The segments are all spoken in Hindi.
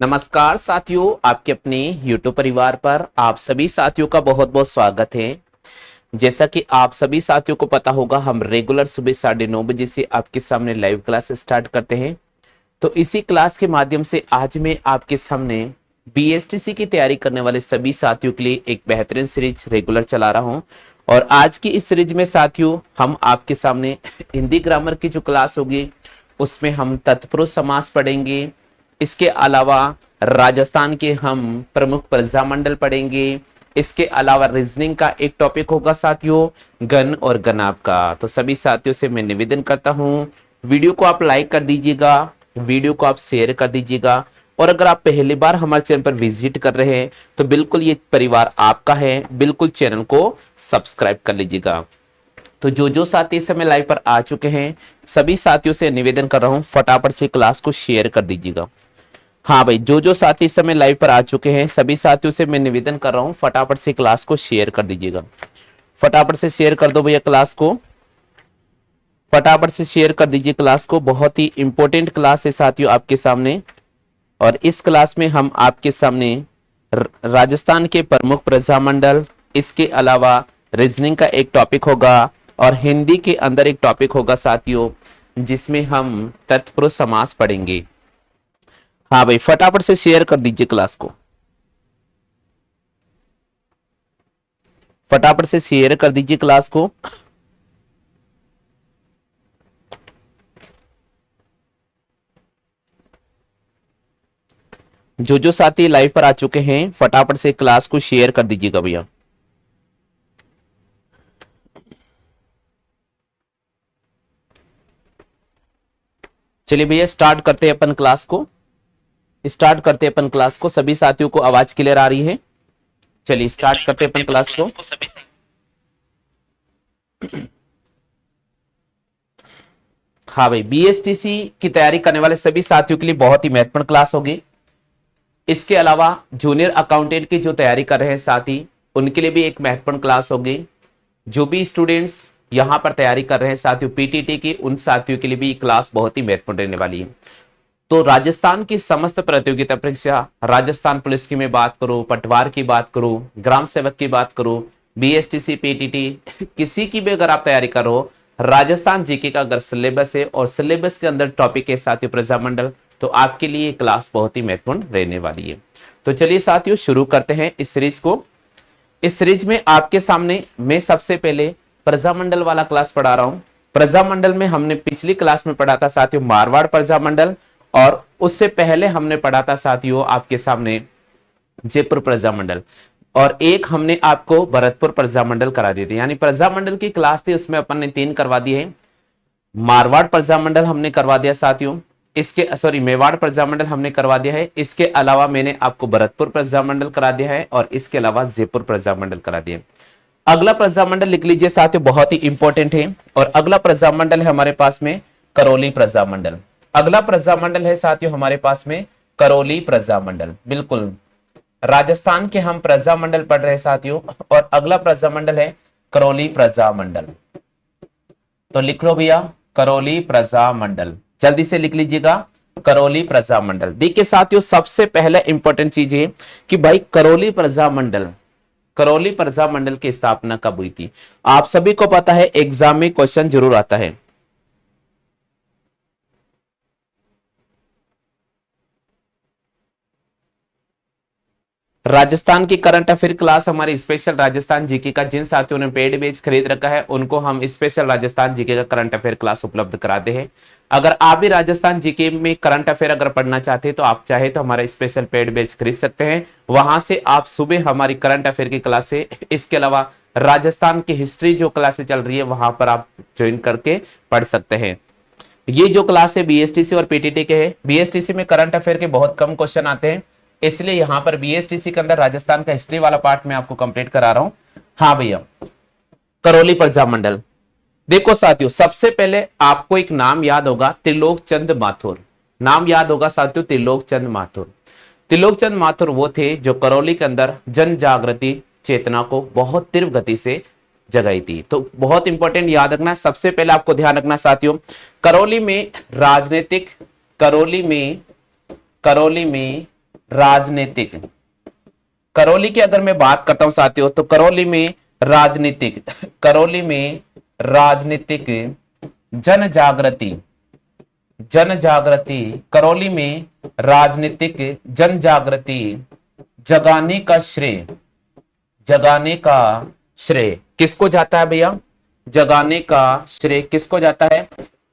नमस्कार साथियों, आपके अपने YouTube परिवार पर आप सभी साथियों का बहुत बहुत स्वागत है। जैसा कि आप सभी साथियों को पता होगा, हम रेगुलर सुबह 9:30 बजे से आपके सामने लाइव क्लास स्टार्ट करते हैं। तो इसी क्लास के माध्यम से आज मैं आपके सामने BSTC की तैयारी करने वाले सभी साथियों के लिए एक बेहतरीन सीरीज रेगुलर चला रहा हूं। और आज की इस सीरीज में साथियों हम आपके सामने हिंदी ग्रामर की जो क्लास होगी उसमें हम तत्पुरुष समास पढ़ेंगे। इसके अलावा राजस्थान के हम प्रमुख प्रजामंडल पढ़ेंगे। इसके अलावा रीजनिंग का एक टॉपिक होगा साथियों, गण और गणाप का। तो सभी साथियों से मैं निवेदन करता हूं, वीडियो को आप लाइक कर दीजिएगा, वीडियो को आप शेयर कर दीजिएगा। और अगर आप पहली बार हमारे चैनल पर विजिट कर रहे हैं तो बिल्कुल ये परिवार आपका है, बिल्कुल चैनल को सब्सक्राइब कर लीजिएगा। तो जो साथी इस समय लाइव पर आ चुके हैं सभी साथियों से निवेदन कर रहा हूं, फटाफट से क्लास को शेयर कर दीजिएगा। हाँ भाई, जो साथी इस समय लाइव पर आ चुके हैं सभी साथियों से मैं निवेदन कर रहा हूं, फटाफट से क्लास को शेयर कर दीजिएगा। फटाफट से शेयर कर दो भैया क्लास को, फटाफट से शेयर कर दीजिए क्लास को। बहुत ही इंपॉर्टेंट क्लास है साथियों आपके सामने। और इस क्लास में हम आपके सामने राजस्थान के प्रमुख प्रजामंडल, इसके अलावा रीजनिंग का एक टॉपिक होगा और हिंदी के अंदर एक टॉपिक होगा साथियों जिसमें हम तत्पुरुष समास पढ़ेंगे। हाँ भाई, फटाफट से शेयर कर दीजिए क्लास को, फटाफट से शेयर कर दीजिए क्लास को। जो साथी लाइव पर आ चुके हैं फटाफट से क्लास को शेयर कर दीजिएगा भैया। चलिए भैया स्टार्ट करते हैं अपन क्लास को, स्टार्ट करते हैं अपन क्लास को। सभी साथियों को आवाज क्लियर आ रही है? चलिए स्टार्ट करते हैं अपन क्लास को। हाँ भाई, BSTC की तैयारी करने वाले सभी साथियों के लिए बहुत ही महत्वपूर्ण क्लास होगी। इसके अलावा जूनियर अकाउंटेंट की जो तैयारी कर रहे हैं साथी उनके लिए भी एक महत्वपूर्ण क्लास होगी। जो भी स्टूडेंट्स यहां पर तैयारी कर रहे हैं साथियों PTT की, उन साथियों के लिए भी क्लास बहुत ही महत्वपूर्ण रहने वाली है। तो राजस्थान की समस्त प्रतियोगिता परीक्षा, राजस्थान पुलिस की मैं बात करूं, पटवार की बात करूं, ग्राम सेवक की बात करूं, BSTC PTT किसी की भी अगर आप तैयारी कर रहे हो, राजस्थान जीके का अगर सिलेबस है और सिलेबस के अंदर टॉपिक है साथियों प्रजामंडल, तो आपके लिए क्लास बहुत ही महत्वपूर्ण रहने वाली है। तो चलिए साथियों शुरू करते हैं इस सीरीज को। इस सीरीज में आपके सामने मैं सबसे पहले प्रजामंडल वाला क्लास पढ़ा रहा हूं। प्रजामंडल में हमने पिछली क्लास में पढ़ा था साथियों मारवाड़ प्रजामंडल, और उससे पहले हमने पढ़ा था साथियों आपके सामने जयपुर प्रजामंडल, और एक हमने आपको भरतपुर प्रजामंडल करा दी थी। यानी प्रजामंडल की क्लास थी उसमें अपन ने 3 करवा दिए हैं। मारवाड़ प्रजामंडल हमने करवा दिया साथियों, इसके सॉरी मेवाड़ प्रजामंडल हमने करवा दिया है। इसके अलावा मैंने आपको भरतपुर प्रजामंडल करा दिया है और इसके अलावा जयपुर प्रजामंडल करा दिया है। अगला प्रजामंडल लिख लीजिए साथियों, बहुत ही इंपॉर्टेंट है। और अगला प्रजामंडल है हमारे पास में करौली प्रजामंडल। अगला प्रजामंडल है साथियों हमारे पास में करौली प्रजामंडल। बिल्कुल राजस्थान के हम प्रजामंडल पढ़ रहे हैं साथियों, और अगला प्रजामंडल है करौली प्रजामंडल। तो लिख लो भैया करौली प्रजामंडल, जल्दी से लिख लीजिएगा करौली प्रजामंडल। देखिए साथियों सबसे पहले इंपॉर्टेंट चीज है कि भाई करौली प्रजामंडल, करौली प्रजामंडल की स्थापना कब हुई थी? आप सभी को पता है, एग्जाम में क्वेश्चन जरूर आता है। राजस्थान की करंट अफेयर क्लास हमारी स्पेशल राजस्थान जीके का, जिन साथियों ने पेड बैच खरीद रखा है उनको हम स्पेशल राजस्थान जीके का करंट अफेयर क्लास उपलब्ध कराते हैं। अगर आप भी राजस्थान जीके में करंट अफेयर अगर पढ़ना चाहते हैं तो आप चाहे तो हमारा स्पेशल पेड बैच खरीद सकते हैं। वहां से आप सुबह हमारी करंट अफेयर की क्लास है, इसके अलावा राजस्थान की हिस्ट्री जो क्लासें चल रही है वहां पर आप ज्वाइन करके पढ़ सकते हैं। ये जो क्लास है BSTC और PTT के है। BSTC में करंट अफेयर के बहुत कम क्वेश्चन आते हैं, इसलिए यहां पर BSTC के अंदर राजस्थान का हिस्ट्री वाला पार्ट मैं आपको कंप्लीट करा रहा हूं। हाँ भैया, करौली प्रजामंडल। देखो साथियों सबसे पहले आपको एक नाम याद होगा, त्रिलोक चंद माथुर। नाम याद होगा साथियों त्रिलोक चंद माथुर। त्रिलोक चंद माथुर वो थे जो करौली के अंदर जन जागृति चेतना को बहुत तीव्र गति से जगाई थी। तो बहुत इंपॉर्टेंट याद रखना, सबसे पहले आपको ध्यान रखना साथियों, करौली में राजनीतिक, करौली में राजनीतिक, करौली की अगर मैं बात करता हूं साथियों तो करौली में राजनीतिक, करौली में राजनीतिक जन जागृति, जन जागृति, करौली में राजनीतिक जन जागृति जगाने का श्रेय, जगाने का श्रेय किसको जाता है भैया? जगाने का श्रेय किसको जाता है?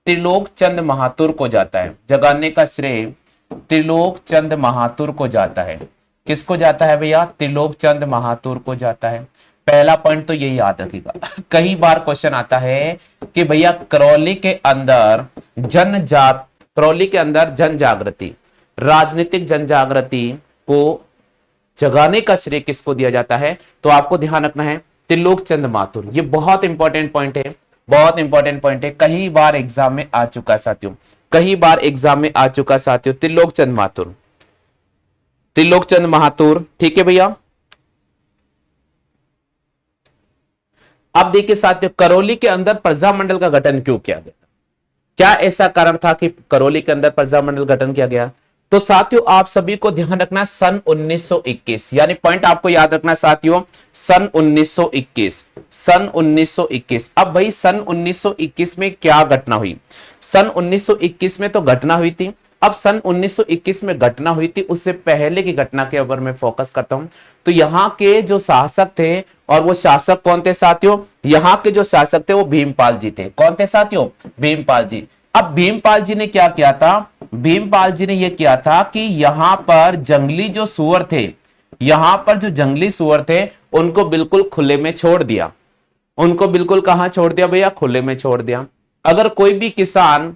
त्रिलोक चंद महातुर को जाता है। जगाने का श्रेय त्रिलोक चंद महातुर को जाता है। किसको जाता है भैया? त्रिलोक चंद महातुर को जाता है। पहला पॉइंट तो यही याद रखिएगा, कई बार क्वेश्चन आता है कि भैया करौली के अंदर करौली के अंदर जन जागृति, राजनीतिक जन जागृति को जगाने का श्रेय किसको दिया जाता है? तो आपको ध्यान रखना है त्रिलोक चंद माथुर। ये बहुत इंपॉर्टेंट पॉइंट है, बहुत इंपॉर्टेंट पॉइंट है, कई बार एग्जाम में आ चुका है साथियों, कई बार एग्जाम में आ चुका है साथियों, त्रिलोक चंद माथुर, त्रिलोक चंद महातुर। ठीक है भैया। अब देखिए साथियों, करौली के अंदर प्रजामंडल का गठन क्यों किया गया? क्या ऐसा कारण था कि करौली के अंदर प्रजामंडल गठन किया गया? तो साथियों आप सभी को ध्यान रखना सन 1921, यानी पॉइंट आपको याद रखना साथियों, सन 1921, सन 1921। अब भाई सन 1921 में क्या घटना हुई? सन 1921 में तो घटना हुई थी। अब सन 1921 में घटना हुई थी, उससे पहले की घटना के ऊपर मैं फोकस करता हूं। तो यहाँ के जो शासक थे, और वो शासक कौन थे साथियों? यहाँ के जो शासक थे वो भीमपाल जी थे। कौन थे साथियों? भीमपाल जी। अब भीमपाल जी ने क्या किया था? भीमपाल जी ने यह किया था कि यहां पर जंगली जो सुअर थे, यहां पर जो जंगली सुअर थे उनको बिल्कुल खुले में छोड़ दिया। उनको बिल्कुल कहां छोड़ दिया भैया? खुले में छोड़ दिया। अगर कोई भी किसान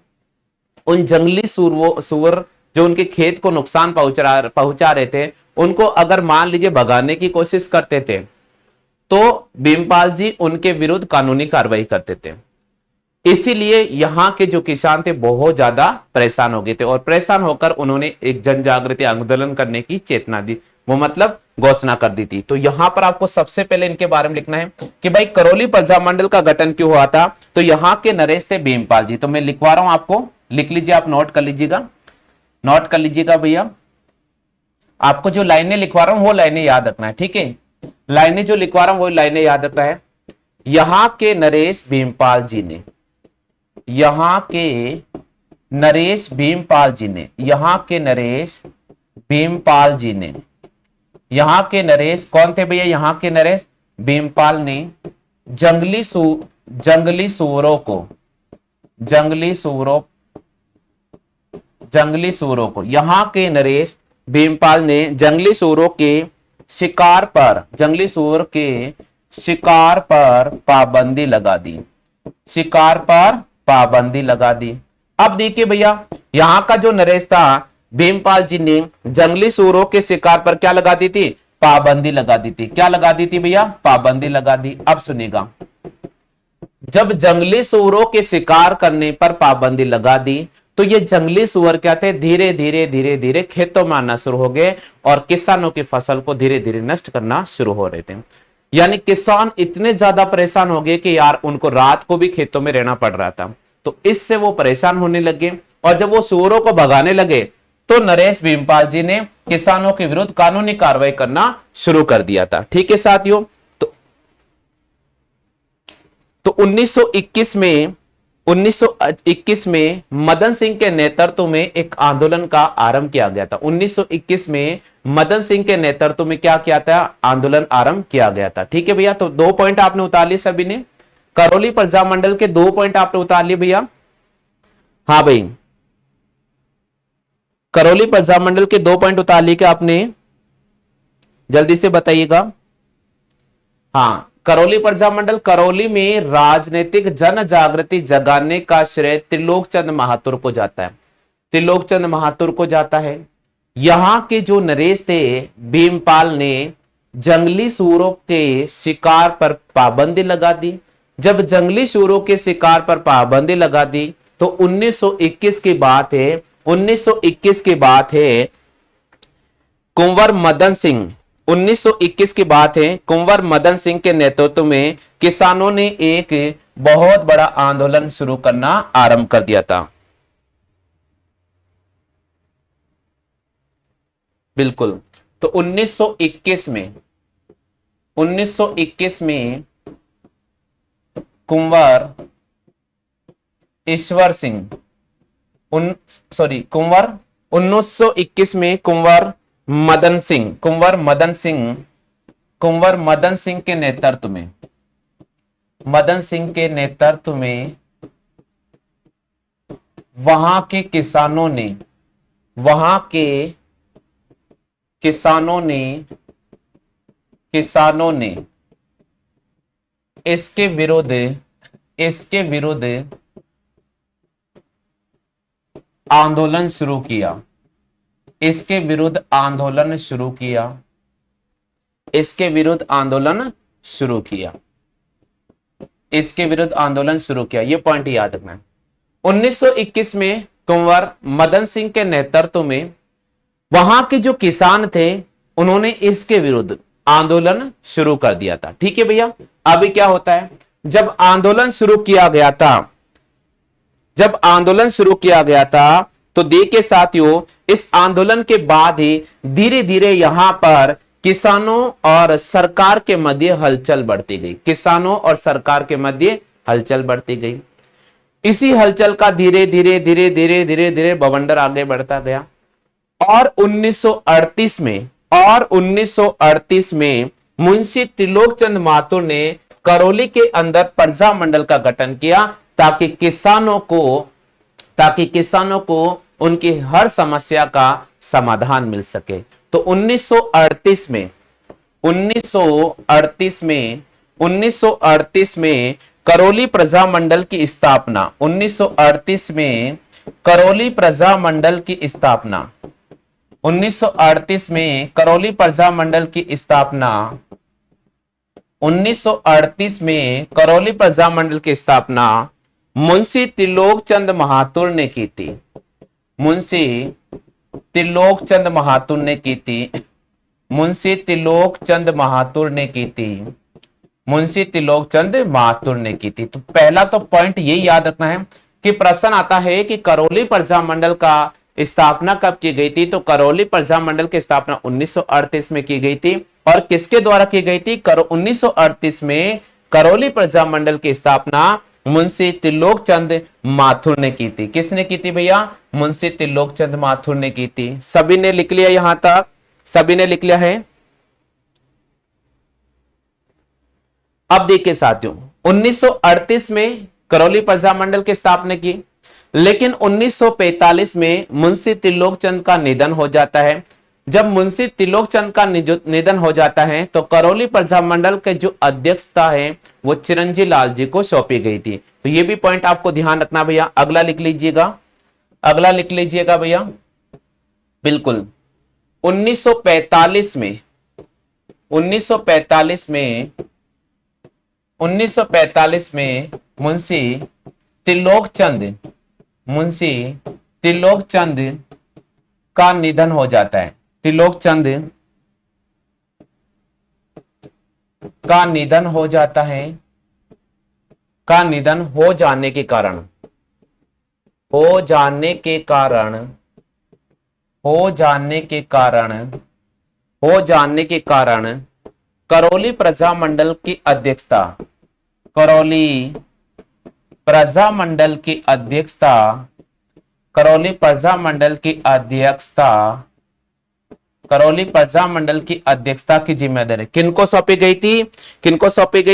उन जंगली सुअर जो उनके खेत को नुकसान पहुंचा रहे थे, उनको अगर मान लीजिए भगाने की कोशिश करते थे, तो भीमपाल जी उनके विरुद्ध कानूनी कार्रवाई करते थे। इसीलिए यहां के जो किसान थे बहुत ज्यादा परेशान हो गए थे, और परेशान होकर उन्होंने एक जन जागृति आंदोलन करने की चेतना दी, वो मतलब घोषणा कर दी थी। तो यहां पर आपको सबसे पहले इनके बारे में लिखना है कि भाई करौली प्रजामंडल का गठन क्यों हुआ था। तो यहां के नरेश थे भीमपाल जी। तो मैं लिखवा रहा हूं, आपको लिख लीजिए, आप नोट कर लीजिएगा, नोट कर लीजिएगा भैया। आपको जो लाइनें लिखवा रहा हूं वो लाइनें याद रखना है, ठीक है? लाइनें जो लिखवा रहा हूं वो लाइनें याद रखना है। यहां के नरेश भीमपाल जी ने, यहां के नरेश भीमपाल जी ने, यहां के नरेश भीमपाल जी ने, यहां के नरेश कौन थे भैया? यहां के नरेश भीमपाल ने जंगली सुअरों को, जंगली सुअरों को, यहां के नरेश भीमपाल ने जंगली सुअरों के शिकार पर, जंगली सुअर के शिकार पर पाबंदी लगा दी, शिकार पर पाबंदी लगा दी। अब देखिए भैया, यहां का जो नरेश था भीमपाल जी ने जंगली सुअरों के शिकार पर क्या लगा दी थी? पाबंदी लगा दी थी। क्या लगा दी थी भैया? पाबंदी लगा दी। अब सुनिएगा, जब जंगली सुअरों के शिकार करने पर पाबंदी लगा दी, तो ये जंगली सुअर क्या थे? धीरे धीरे धीरे धीरे खेतों में आना शुरू हो गए, और किसानों की फसल को धीरे धीरे नष्ट करना शुरू हो रहे थे। यानी किसान इतने ज्यादा परेशान हो गए कि यार उनको रात को भी खेतों में रहना पड़ रहा था। तो इससे वो परेशान होने लगे, और जब वो सुअरों को भगाने लगे तो नरेश भीमपाल जी ने किसानों के विरुद्ध कानूनी कार्रवाई करना शुरू कर दिया था। ठीक है साथियों। तो 1921 में मदन सिंह के नेतृत्व में एक आंदोलन का आरंभ किया गया था। 1921 में मदन सिंह के नेतृत्व में क्या किया था? आंदोलन आरंभ किया गया था। ठीक है भैया। तो 2 पॉइंट आपने उतार लिए सभी ने, करौली प्रजामंडल के 2 पॉइंट आपने उतार लिए भैया। हाँ भाई, करौली प्रजामंडल के 2 पॉइंट उतार लिए क्या आपने? जल्दी से बताइएगा। हाँ, करौली प्रजामंडल, करौली में राजनीतिक जन जागृति जगाने का श्रेय त्रिलोक चंद महातुर को जाता है, त्रिलोक चंद महातुर को जाता है। यहां के जो नरेश थे भीमपाल ने जंगली सूरों के शिकार पर पाबंदी लगा दी। जब जंगली सूरों के शिकार पर पाबंदी लगा दी तो 1921 की बात है, 1921 की बात है, कुंवर मदन सिंह, 1921 की बात है, कुंवर मदन सिंह के नेतृत्व में किसानों ने एक बहुत बड़ा आंदोलन शुरू करना आरंभ कर दिया था। बिल्कुल। तो 1921 में कुंवर ईश्वर सिंह उन सॉरी कुंवर 1921 में कुंवर मदन सिंह के नेतृत्व में वहां के किसानों ने इसके विरुद्ध आंदोलन शुरू किया। इसके विरुद्ध आंदोलन शुरू किया। यह पॉइंट याद रखना है। 1921 में कुंवर मदन सिंह के नेतृत्व में वहां के जो किसान थे उन्होंने इसके विरुद्ध आंदोलन शुरू कर दिया था। ठीक है भैया। अभी क्या होता है, जब आंदोलन शुरू किया गया था तो देखिए साथियों, इस आंदोलन के बाद ही धीरे धीरे यहां पर किसानों और सरकार के मध्य हलचल बढ़ती गई। इसी हलचल का धीरे धीरे बवंडर आगे बढ़ता गया और 1938 में मुंशी त्रिलोकचंद माथुर ने करौली के अंदर प्रजा मंडल का गठन किया ताकि किसानों को उनकी हर समस्या का समाधान मिल सके। तो 1938 में करौली प्रजा मंडल की स्थापना 1938 में करौली प्रजा मंडल की स्थापना 1938 में करौली प्रजा मंडल की स्थापना मुंशी त्रिलोकचंद महातुर ने की थी। मुंशी त्रिलोकचंद महातुर ने की थी। तो पहला तो पॉइंट यही याद रखना है कि प्रश्न आता है कि करौली प्रजा मंडल का स्थापना कब की गई थी। तो करौली प्रजा मंडल की स्थापना 1938 में की गई थी। और किसके द्वारा की गई थी? 1938 में करौली प्रजा मंडल की स्थापना मुंशी त्रिलोकचंद माथुर ने की थी। किसने की थी भैया? मुंशी त्रिलोकचंद माथुर ने की थी। सभी ने लिख लिया? यहां तक सभी ने लिख लिया है? अब देखिए साथियों, 1938 में करौली प्रजा मंडल की स्थापना की, लेकिन 1945 में मुंशी त्रिलोकचंद का निधन हो जाता है। जब मुंशी त्रिलोकचंद का निधन हो जाता है तो करौली प्रजा मंडल के जो अध्यक्षता है वो चिरंजी लाल जी को सौंपी गई थी। तो ये भी पॉइंट आपको ध्यान रखना भैया। अगला लिख लीजिएगा भैया। बिल्कुल 1945 में मुंशी त्रिलोकचंद का निधन हो जाता है। त्रिलोकचंद का निधन हो जाता है। का निधन हो जाने के कारण करौली प्रजा मंडल की अध्यक्षता की जिम्मेदारी किनको सौंपी गई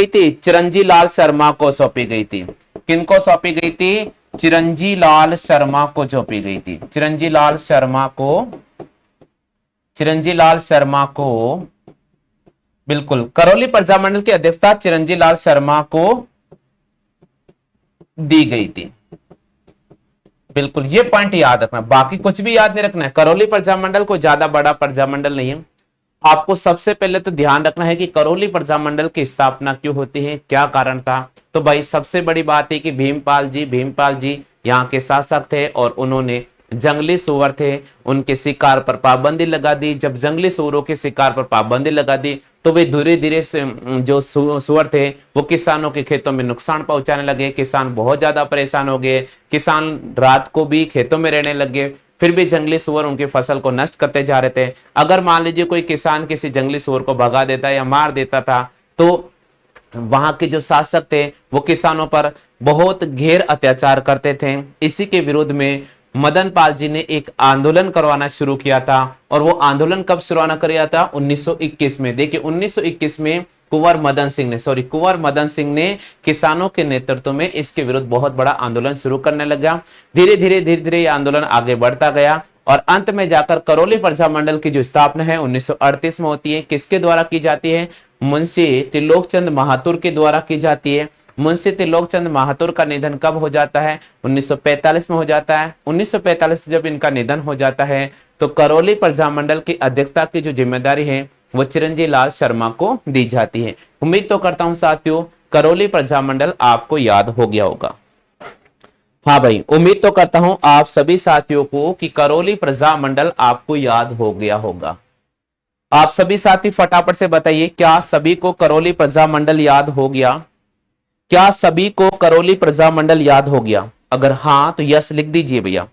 थी? चिरंजी लाल शर्मा को सौंपी गई थी। किनको सौंपी गई थी? चिरंजी लाल शर्मा को सौंपी गई थी। चिरंजी लाल शर्मा को बिल्कुल करौली प्रजा मंडल की अध्यक्षता चिरंजी लाल शर्मा को दी गई थी। बिल्कुल ये पॉइंट याद रखना, बाकी कुछ भी याद नहीं रखना है। करौली प्रजा मंडल कोई ज्यादा बड़ा प्रजा मंडल नहीं है। आपको सबसे पहले तो ध्यान रखना है कि करौली प्रजा मंडल की स्थापना क्यों होती है, क्या कारण था। तो भाई सबसे बड़ी बात है कि भीमपाल जी यहाँ के शासक थे और उन्होंने जंगली सुअर थे उनके शिकार पर पाबंदी लगा दी। जब जंगली सुअरों के शिकार पर पाबंदी लगा दी तो वे धीरे धीरे से जो सुअर थे वो किसानों के खेतों में नुकसान पहुंचाने लगे। किसान बहुत ज्यादा परेशान हो गए। किसान रात को भी खेतों में रहने लगे। फिर भी जंगली सुअर उनकी फसल को नष्ट करते जा रहे थे। अगर मान लीजिए कोई किसान किसी जंगली सुअर को भगा देता या मार देता था तो वहां के जो शासक थे वो किसानों पर बहुत घेर अत्याचार करते थे। इसी के विरोध में मदन पाल जी ने एक आंदोलन करवाना शुरू किया था। और वो आंदोलन कब शुरू किया था? 1921 में। देखिए 1921 में कुंवर मदन सिंह ने किसानों के नेतृत्व में इसके विरुद्ध बहुत बड़ा आंदोलन शुरू करने लगा। धीरे धीरे ये आंदोलन आगे बढ़ता गया और अंत में जाकर करौली प्रजामंडल की जो स्थापना है 1938 में होती है। किसके द्वारा की जाती है? मुंशी त्रिलोकचंद महातुर के द्वारा की जाती है। मुंशी त्रिलोकचंद महातुर का निधन कब हो जाता है? 1945 में हो जाता है। 1945 जब इनका निधन हो जाता है तो करौली प्रजामंडल की अध्यक्षता की जो जिम्मेदारी है वो चिरंजीव लाल शर्मा को दी जाती है। उम्मीद तो करता हूं साथियों करौली प्रजामंडल आपको याद हो गया होगा। हाँ भाई, उम्मीद तो करता हूं आप सभी साथियों को कि करौली प्रजामंडल आपको याद हो गया होगा। आप सभी साथी फटाफट से बताइए, क्या सभी को करौली प्रजामंडल याद हो गया? क्या सभी को करौली प्रजामंडल याद हो गया? अगर हाँ तो यस लिख दीजिए भैया।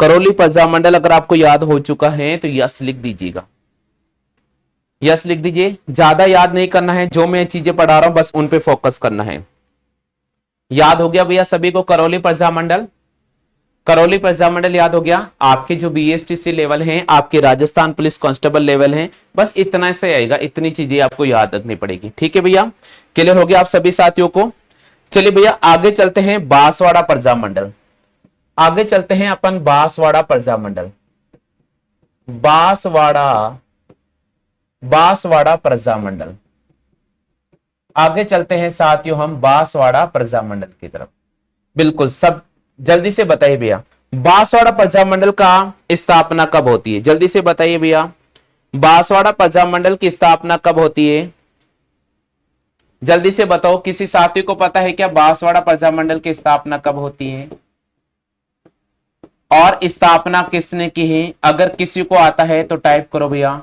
करौली प्रजामंडल अगर आपको याद हो चुका है तो यस लिख दीजिएगा। यस लिख दीजिए। ज्यादा याद नहीं करना है, जो मैं चीजें पढ़ा रहा हूं बस उन पे फोकस करना है। याद हो गया भैया सभी को करौली प्रजामंडल? करौली प्रजामंडल याद हो गया। आपके जो बीएसटीसी लेवल हैं, आपके राजस्थान पुलिस कांस्टेबल लेवल हैं, बस इतना से आएगा, इतनी चीजें आपको याद रखनी पड़ेगी। ठीक है भैया, क्लियर हो गया आप सभी साथियों को? चलिए भैया आगे चलते हैं बांसवाड़ा प्रजामंडल। आगे चलते हैं अपन बांसवाड़ा प्रजामंडल। बांसवाड़ा प्रजामंडल। आगे चलते हैं साथियों हम बांसवाड़ा प्रजामंडल की तरफ। बिल्कुल, सब जल्दी से बताइए भैया, बांसवाड़ा प्रजामंडल का स्थापना कब होती है? जल्दी से बताइए भैया, बांसवाड़ा प्रजामंडल की स्थापना कब होती है? जल्दी से बताओ, किसी साथी को पता है क्या बांसवाड़ा प्रजामंडल की स्थापना कब होती है और स्थापना किसने की है? अगर किसी को आता है तो टाइप करो भैया।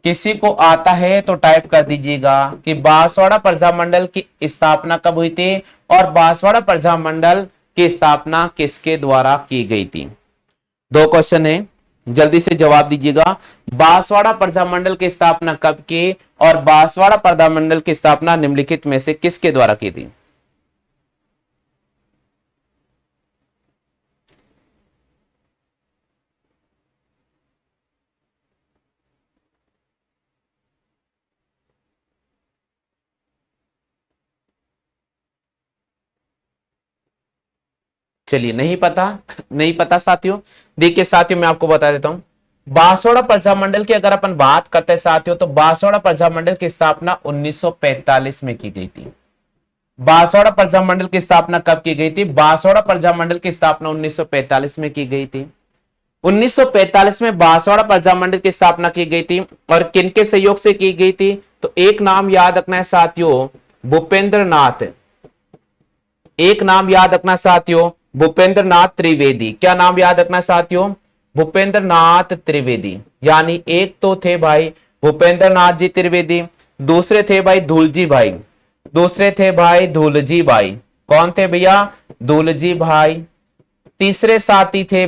किसी को आता है तो टाइप कर दीजिएगा कि बांसवाड़ा प्रजामंडल की स्थापना कब हुई थी और बांसवाड़ा प्रजामंडल की स्थापना किसके द्वारा की गई थी। दो क्वेश्चन है, जल्दी से जवाब दीजिएगा। बांसवाड़ा प्रजामंडल की स्थापना कब की और बांसवाड़ा प्रजामंडल की स्थापना निम्नलिखित में से किसके द्वारा की थी? चलिए नहीं पता, नहीं पता साथियों। देखिए साथियों मैं आपको बता देता हूं, बांसवाड़ा प्रजामंडल की अगर अपन बात करते हैं साथियों तो बांसवाड़ा प्रजामंडल की स्थापना 1945 में की गई थी। बांसवाड़ा प्रजामंडल की स्थापना कब की गई थी? बांसवाड़ा प्रजामंडल की स्थापना 1945 में की गई थी। 1945 में बांसवाड़ा प्रजामंडल की स्थापना की गई थी और किनके सहयोग से की गई थी? तो एक नाम याद रखना है साथियों, भूपेंद्र नाथ। एक नाम याद रखना साथियों, भूपेंद्र नाथ त्रिवेदी। क्या नाम याद रखना साथियों? भूपेंद्र नाथ त्रिवेदी। यानी एक तो थे भाई भूपेंद्र नाथ जी त्रिवेदी, दूसरे थे भाई धूलजी भाई। दूसरे थे भाई धूलजी भाई। कौन थे भैया? धूलजी भाई। तीसरे साथी थे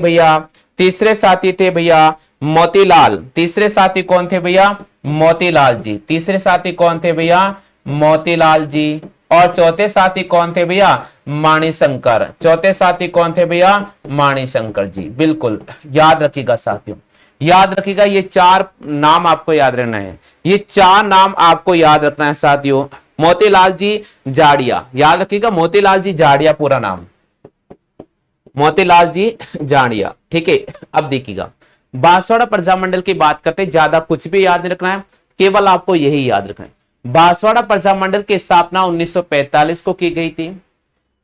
भैया मोतीलाल। तीसरे साथी कौन थे भैया? मोतीलाल जी। तीसरे साथी कौन थे भैया? मोतीलाल जी। और चौथे साथी कौन थे भैया? माणिशंकर। चौथे साथी कौन थे भैया? माणिशंकर जी। बिल्कुल याद रखिएगा साथियों, याद रखिएगा, ये चार नाम आपको याद रखना है। ये चार नाम आपको याद रखना है साथियों। मोतीलाल जी जाड़िया, याद रखिएगा, मोतीलाल जी जाड़िया पूरा नाम, मोतीलाल जी जाड़िया। ठीक है, अब देखिएगा बांसवाड़ा प्रजामंडल की बात करते, ज्यादा कुछ भी याद नहीं रखना है, केवल आपको यही याद रखना है। बांसवाड़ा प्रजामंडल की स्थापना 1945 को की गई थी।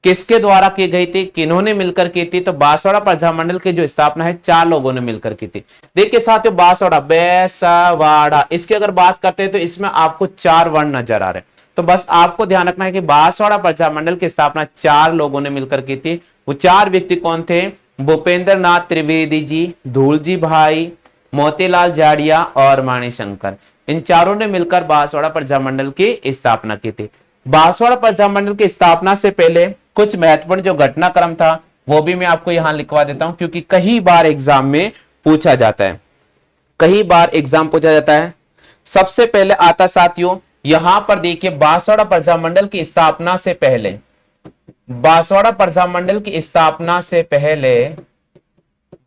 किसके द्वारा की गई थी? किन्होंने मिलकर की थी? तो बांसवाड़ा प्रजामंडल की जो स्थापना है 4 लोगों ने मिलकर की थी। देखिए साथियों बांसवाड़ा, बेसवाड़ा, इसकी अगर बात करते हैं तो इसमें आपको 4 वर्ण नजर आ रहे हैं। तो बस आपको ध्यान रखना है कि बांसवाड़ा प्रजामंडल की स्थापना 4 लोगों ने मिलकर की थी। वो 4 व्यक्ति कौन थे? भूपेंद्र नाथ त्रिवेदी जी, धूलजी भाई, मोतीलाल जाड़िया और माणिशंकर। इन चारों ने मिलकर बांसवाड़ा प्रजामंडल की स्थापना की थी। बांसवाड़ा प्रजामंडल की स्थापना से पहले कुछ महत्वपूर्ण जो घटनाक्रम था वो भी मैं आपको यहां लिखवा देता हूं, क्योंकि कई बार एग्जाम में पूछा जाता है, कई बार एग्जाम पूछा जाता है। सबसे पहले आता साथियों, यहां पर देखिए बांसवाड़ा प्रजामंडल की स्थापना से पहले, बांसवाड़ा प्रजामंडल की स्थापना से पहले,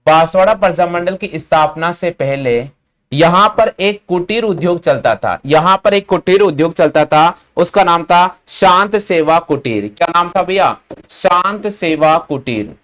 बांसवाड़ा प्रजामंडल की स्थापना से पहले यहां पर एक कुटीर उद्योग चलता था, यहां पर एक कुटीर उद्योग चलता था, उसका नाम था शांत सेवा कुटीर। क्या नाम था भैया? शांत सेवा कुटीर।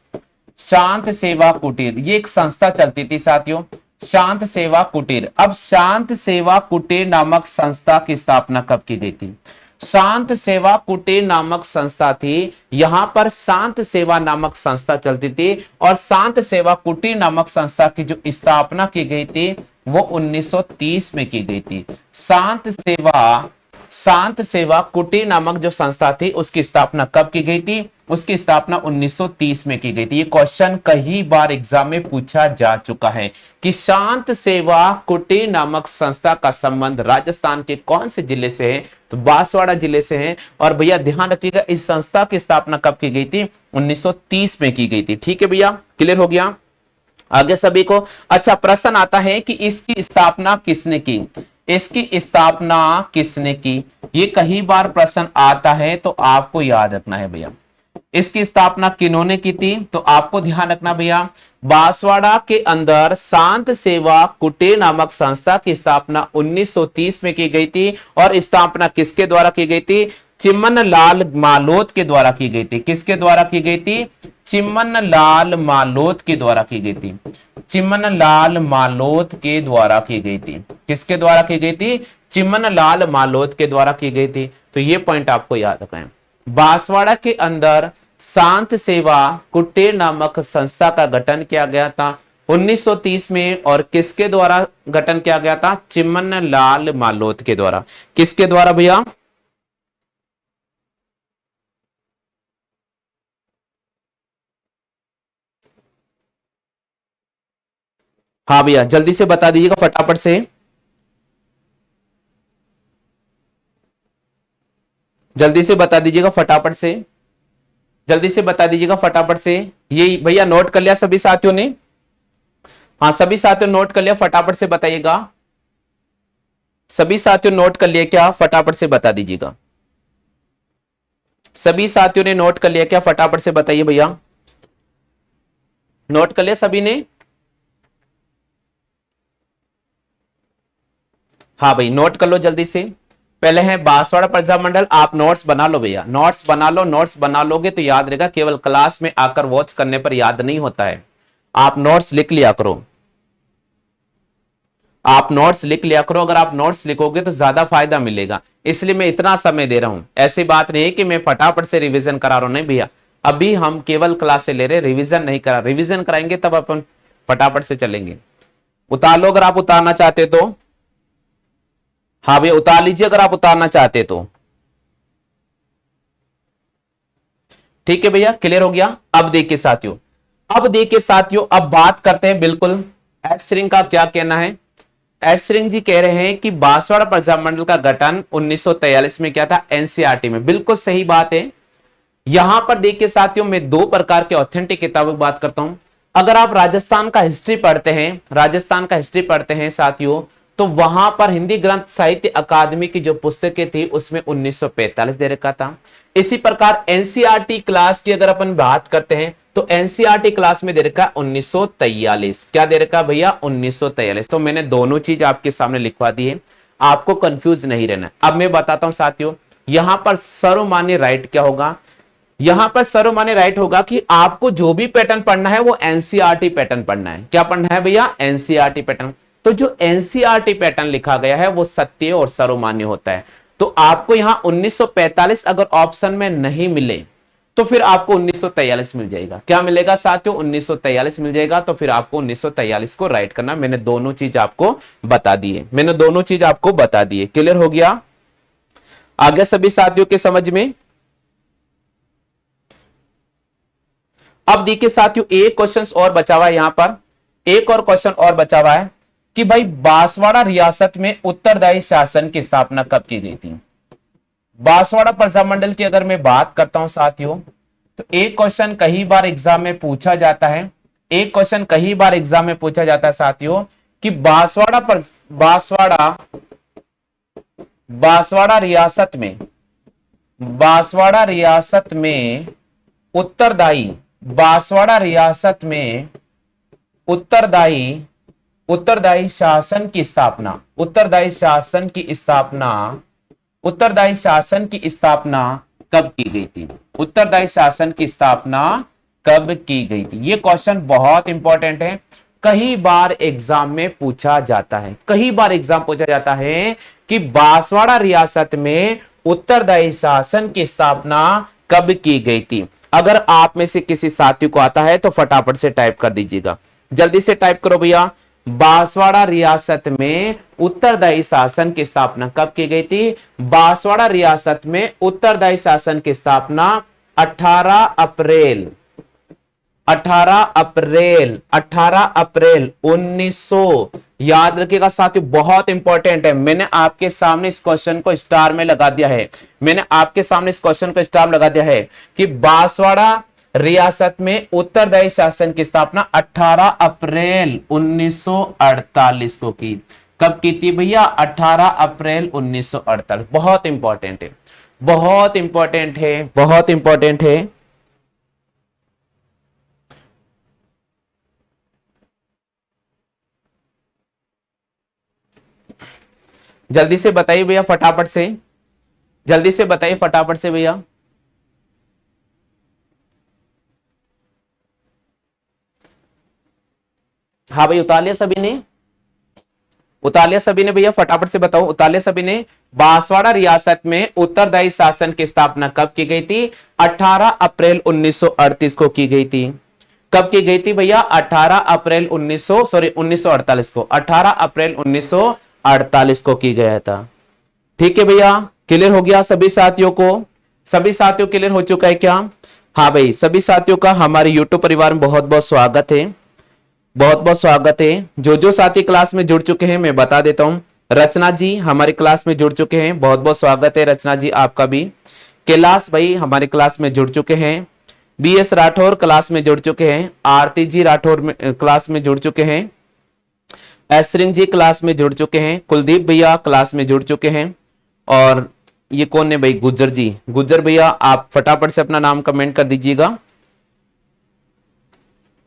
शांत सेवा कुटीर ये एक संस्था चलती थी साथियों, शांत सेवा कुटीर। अब शांत सेवा कुटीर नामक संस्था की स्थापना कब की गई थी? शांत सेवा कुटीर नामक संस्था थी, यहां पर शांत सेवा नामक संस्था चलती थी, और शांत सेवा कुटीर नामक संस्था की जो स्थापना की गई थी वो 1930 में की गई थी। शांत सेवा कुटीर नामक जो संस्था थी उसकी स्थापना कब की गई थी? उसकी स्थापना 1930 में की गई थी। ये क्वेश्चन कई बार एग्जाम में पूछा जा चुका है कि शांत सेवा कुटीर नामक संस्था का संबंध राजस्थान के कौन से जिले से है? तो बांसवाड़ा जिले से है। और भैया ध्यान रखिएगा, इस संस्था की स्थापना कब की गई थी? 1930 में की गई थी। ठीक है भैया, क्लियर हो गया आगे सभी को? अच्छा, प्रश्न आता है कि इसकी स्थापना किसने की? इसकी स्थापना किसने की? ये कई बार प्रश्न आता है, तो आपको याद रखना है भैया, इसकी स्थापना किन्होंने की थी? तो आपको ध्यान रखना भैया, बांसवाड़ा के अंदर शांत सेवा कुटीर नामक संस्था की स्थापना 1930 में की गई थी, और स्थापना किसके द्वारा की गई थी? चिमन लाल मालोत के द्वारा की गई थी। किसके द्वारा की गई थी? चिमन लाल मालोत के द्वारा की गई थी। चिमन लाल मालोत के द्वारा की गई थी। किसके द्वारा की गई थी? चिमन लाल मालोत के द्वारा की गई थी। तो ये पॉइंट आपको याद रखना है। बांसवाड़ा के अंदर शांत सेवा कुटीर नामक संस्था का गठन किया गया था 1930 में, और किसके द्वारा गठन किया गया था? चिमन लाल मालोत के द्वारा। किसके द्वारा भैया? हाँ भैया, जल्दी से बता दीजिएगा फटाफट से, जल्दी से बता दीजिएगा फटाफट से, जल्दी से बता दीजिएगा फटाफट से। ये भैया नोट कर लिया सभी साथियों ने? हाँ सभी साथियों नोट कर लिया, फटाफट से बताइएगा। सभी साथियों नोट कर लिया क्या? फटाफट से बता दीजिएगा। सभी साथियों ने नोट कर लिया क्या? फटाफट से बताइए भैया। नोट कर लिया सभी ने? हाँ भाई नोट कर लो जल्दी से। पहले है बांसवाड़ा प्रजामंडल। आप नोट्स बना लो भैया, नोट्स बना लो। नोट्स बना लोगे तो याद रहेगा, केवल क्लास में आकर वॉच करने पर याद नहीं होता है। आप नोट्स लिख लिया करो, आप नोट्स लिख लिया करो। अगर आप नोट्स लिखोगे तो ज्यादा फायदा मिलेगा, इसलिए मैं इतना समय दे रहा हूं। ऐसी बात नहीं है कि मैं फटाफट से रिवीजन करा रहा हूं, नहीं भैया, अभी हम केवल क्लास से ले रहे, रिवीजन नहीं करा। रिवीजन कराएंगे तब अपन फटाफट से चलेंगे। उतार लो अगर आप उतारना चाहते तो। हाँ भैया उतार लीजिए अगर आप उतारना चाहते तो। ठीक है भैया, क्लियर हो गया? अब देखिए साथियों, अब देखिए साथियों, अब बात करते हैं बिल्कुल एस श्रिंग का क्या कहना है। एस श्रिंग जी कह रहे हैं कि बांसवाड़ा प्रजामंडल का गठन 1943 में किया था एनसीईआरटी में। बिल्कुल सही बात है। यहां पर देखिए साथियों, मैं दो प्रकार के ऑथेंटिक किताबों की बात करता हूं। अगर आप राजस्थान का हिस्ट्री पढ़ते हैं, राजस्थान का हिस्ट्री पढ़ते हैं साथियों, तो वहां पर हिंदी ग्रंथ साहित्य अकादमी की जो पुस्तकें थी उसमें 1945 दे रखा था। इसी प्रकार एनसीईआरटी क्लास की अगर अपन बात करते हैं तो एनसीईआरटी क्लास में दे रखा 1943। क्या दे रखा भैया? 1943। तो मैंने दोनों चीज आपके सामने लिखवा दी है, आपको कंफ्यूज नहीं रहना। अब मैं बताता हूं साथियों, यहां पर सर्वमान्य राइट क्या होगा? यहां पर सर्वमान्य राइट होगा कि आपको जो भी पैटर्न पढ़ना है वो एनसीईआरटी पैटर्न पढ़ना है। क्या पढ़ना है भैया? NCERT pattern. तो जो एनसीईआरटी पैटर्न लिखा गया है वो सत्य और सर्वमान्य होता है। तो आपको यहां 1945 अगर ऑप्शन में नहीं मिले तो फिर आपको 1943 मिल जाएगा। क्या मिलेगा साथियों? 1943 मिल जाएगा। तो फिर आपको 1943 को राइट करना। मैंने दोनों चीज आपको बता दी है, मैंने दोनों चीज आपको बता दी है। क्लियर हो गया आगे सभी साथियों के समझ में? अब देखिए साथियों, एक क्वेश्चन और बचा हुआ है यहां पर, एक और क्वेश्चन और बचा हुआ है कि भाई बांसवाड़ा रियासत में उत्तरदायी शासन की स्थापना कब की गई थी? बांसवाड़ा प्रजामंडल की अगर मैं बात करता हूं साथियों, तो एक क्वेश्चन कई बार एग्जाम में पूछा जाता है, एक क्वेश्चन कई बार एग्जाम में पूछा जाता है साथियों कि बांसवाड़ा बांसवाड़ा रियासत में, बांसवाड़ा रियासत में उत्तरदायी, बांसवाड़ा रियासत में उत्तरदायी उत्तरदायी शासन की स्थापना, उत्तरदायी शासन की स्थापना, उत्तरदायी शासन की स्थापना कब की गई थी? उत्तरदायी शासन की स्थापना कब की गई थी? ये क्वेश्चन बहुत इंपॉर्टेंट है, कई बार एग्जाम में पूछा जाता है, कई बार एग्जाम पूछा जाता है कि बांसवाड़ा रियासत में उत्तरदायी शासन की स्थापना कब की गई थी। अगर आप में से किसी साथी को आता है तो फटाफट से टाइप कर दीजिएगा, जल्दी से टाइप करो भैया। बांसवाड़ा रियासत में उत्तरदायी शासन की स्थापना कब की गई थी? बांसवाड़ा रियासत में उत्तरदायी शासन की स्थापना 18 अप्रैल 1900। याद रखिएगा साथियों, बहुत इंपॉर्टेंट है। मैंने आपके सामने इस क्वेश्चन को स्टार में लगा दिया है, मैंने आपके सामने इस क्वेश्चन को स्टार में लगा दिया है कि बांसवाड़ा रियासत में उत्तरदायी शासन की स्थापना 18 अप्रैल 1948 को की। कब की थी भैया? 18 अप्रैल 1948। बहुत इंपॉर्टेंट है, बहुत इंपॉर्टेंट है, बहुत इंपॉर्टेंट है। जल्दी से बताइए भैया फटाफट से, जल्दी से बताइए फटाफट से भैया। हाँ भाई, उतार लिया सभी ने? उतार लिया सभी ने भैया? फटाफट से बताओ, उतार लिया सभी ने? बांसवाड़ा रियासत में उत्तरदायी शासन की स्थापना कब की गई थी? 18 अप्रैल 1938 को की गई थी। कब की गई थी भैया? 18 अप्रैल 1948 को, 18 अप्रैल 1948 को की गया था। ठीक है भैया, क्लियर हो गया सभी साथियों को? सभी साथियों क्लियर हो चुका है क्या? हाँ भाई, सभी साथियों का हमारे YouTube परिवार में बहुत बहुत स्वागत है, बहुत बहुत स्वागत है। जो साथी क्लास में जुड़ चुके हैं मैं बता देता हूं। रचना जी हमारी क्लास में जुड़ चुके हैं, बहुत बहुत स्वागत है रचना जी आपका भी। कैलाश भाई हमारी क्लास में जुड़ चुके हैं। BS राठौर क्लास में जुड़ चुके हैं। आरती जी राठौर क्लास में जुड़ चुके हैं। ऐसरिंग जी क्लास में जुड़ चुके हैं। कुलदीप भैया क्लास में जुड़ चुके हैं। और ये कौन है भाई? गुज्जर जी, गुज्जर भैया आप फटाफट से अपना नाम कमेंट कर दीजिएगा।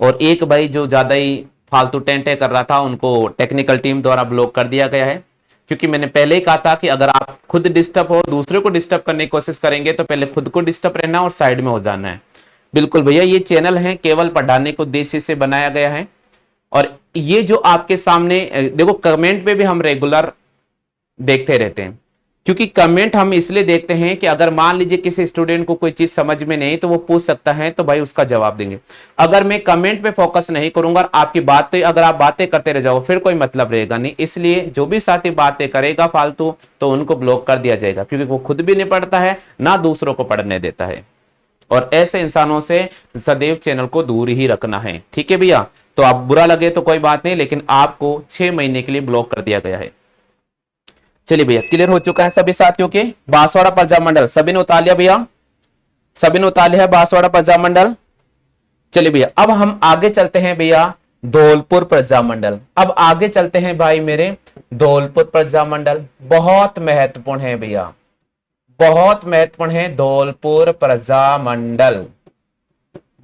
और एक भाई जो ज्यादा ही फालतू टेंटे कर रहा था, उनको टेक्निकल टीम द्वारा ब्लॉक कर दिया गया है, क्योंकि मैंने पहले ही कहा था कि अगर आप खुद डिस्टर्ब हो, दूसरे को डिस्टर्ब करने की कोशिश करेंगे तो पहले खुद को डिस्टर्ब रहना और साइड में हो जाना है। बिल्कुल भैया, ये चैनल है केवल पढ़ाने को उद्देश्य से बनाया गया है। और ये जो आपके सामने देखो, कमेंट पे भी हम रेगुलर देखते रहते हैं, क्योंकि कमेंट हम इसलिए देखते हैं कि अगर मान लीजिए किसी स्टूडेंट को कोई चीज समझ में नहीं तो वो पूछ सकता है, तो भाई उसका जवाब देंगे। अगर मैं कमेंट पे फोकस नहीं करूंगा, आपकी बातें अगर आप बातें करते रह जाओ फिर कोई मतलब रहेगा नहीं। इसलिए जो भी साथी बातें करेगा फालतू तो उनको ब्लॉक कर दिया जाएगा, क्योंकि वो खुद भी नहीं पढ़ता है ना दूसरों को पढ़ने देता है। और ऐसे इंसानों से सदैव चैनल को दूर ही रखना है। ठीक है भैया, तो आप बुरा लगे तो कोई बात नहीं, लेकिन आपको 6 महीने के लिए ब्लॉक कर दिया गया है। चलिए भैया, क्लियर हो चुका है सभी साथियों के? बांसवाड़ा पंजाब मंडल सभी ने उतार लिया भैया? सभी ने उतार लिया है बांसवाड़ा पंजाब मंडल? चलिए भैया, अब हम आगे चलते हैं भैया धौलपुर पंजाब मंडल। अब आगे चलते हैं भाई मेरे धौलपुर पंजाब मंडल। बहुत महत्वपूर्ण है भैया, बहुत महत्वपूर्ण है धौलपुर पंजाब मंडल,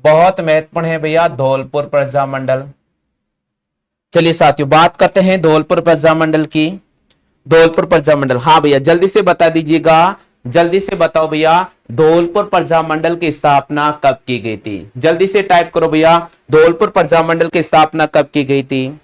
बहुत महत्वपूर्ण है भैया धौलपुर पंजाब मंडल। चलिए साथियों, बात करते हैं धौलपुर पंजाब मंडल की। धौलपुर पंजाब मंडल, हाँ भैया जल्दी से बता दीजिएगा, जल्दी से बताओ भैया धौलपुर पंजाब मंडल की स्थापना कब की गई थी? जल्दी से टाइप करो भैया, धौलपुर पंजाब मंडल की स्थापना कब की गई थी?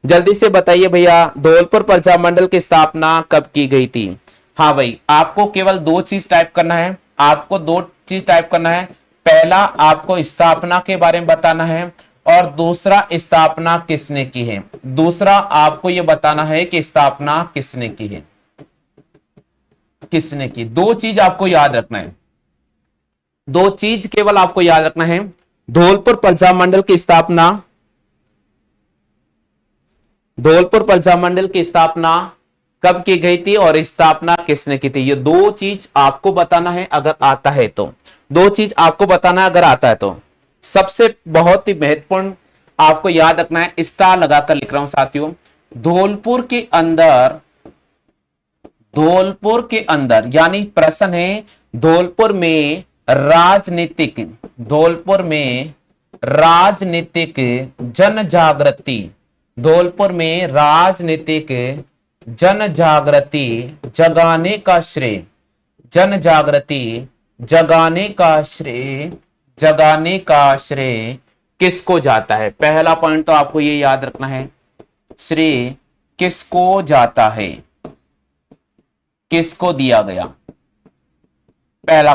जल्दी से बताइए भैया, धौलपुर पंजाब मंडल की स्थापना कब की गई थी? हाँ भाई, आपको केवल 2 चीज टाइप करना है, आपको 2 चीज टाइप करना है। पहला, आपको स्थापना के बारे में बताना है, और दूसरा स्थापना किसने की है। दूसरा आपको यह बताना है कि स्थापना किसने की है, किसने की। 2 चीज आपको याद रखना है, 2 चीज केवल आपको याद रखना है। धौलपुर पंजाब मंडल की स्थापना, धौलपुर पंजाब मंडल की स्थापना कब की गई थी और स्थापना किसने की थी, ये 2 चीज आपको बताना है अगर आता है तो। दो चीज आपको बताना है अगर आता है तो। सबसे बहुत ही महत्वपूर्ण आपको याद रखना है, स्टार लगाकर लिख रहा हूं साथियों। धौलपुर के अंदर, धौलपुर के अंदर यानी प्रश्न है धौलपुर में राजनीतिक, धौलपुर में राजनीतिक जन जागृति, धौलपुर में राजनीतिक जन जागृति जगाने का श्रेय, जन जागृति जगाने का श्रेय, जगाने का श्रेय किसको जाता है? पहला पॉइंट तो आपको ये याद रखना है, श्रेय किसको जाता है, किसको दिया गया। पहला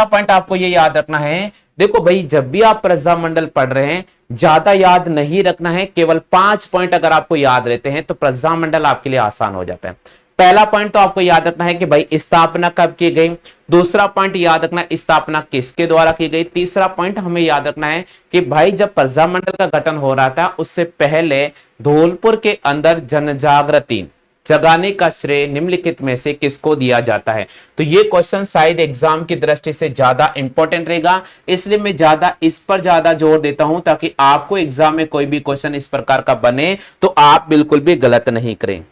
पॉइंट आपको ये याद रखना है। देखो भाई, जब भी आप प्रजामंडल पढ़ रहे हैं ज्यादा याद नहीं रखना है, केवल 5 पॉइंट अगर आपको याद रहते हैं तो प्रजामंडल आपके लिए आसान हो जाता है। पहला पॉइंट तो आपको याद रखना है कि भाई स्थापना कब की गई। दूसरा पॉइंट याद रखना है स्थापना किसके द्वारा की गई। तीसरा पॉइंट हमें याद रखना है कि भाई जब प्रजामंडल का गठन हो रहा था उससे पहले धौलपुर के अंदर जनजागृति जगाने का श्रेय निम्नलिखित में से किसको दिया जाता है। तो ये क्वेश्चन शायद एग्जाम की दृष्टि से ज्यादा इंपॉर्टेंट रहेगा, इसलिए मैं ज्यादा इस पर ज्यादा जोर देता हूं ताकि आपको एग्जाम में कोई भी क्वेश्चन इस प्रकार का बने तो आप बिल्कुल भी गलत नहीं करें।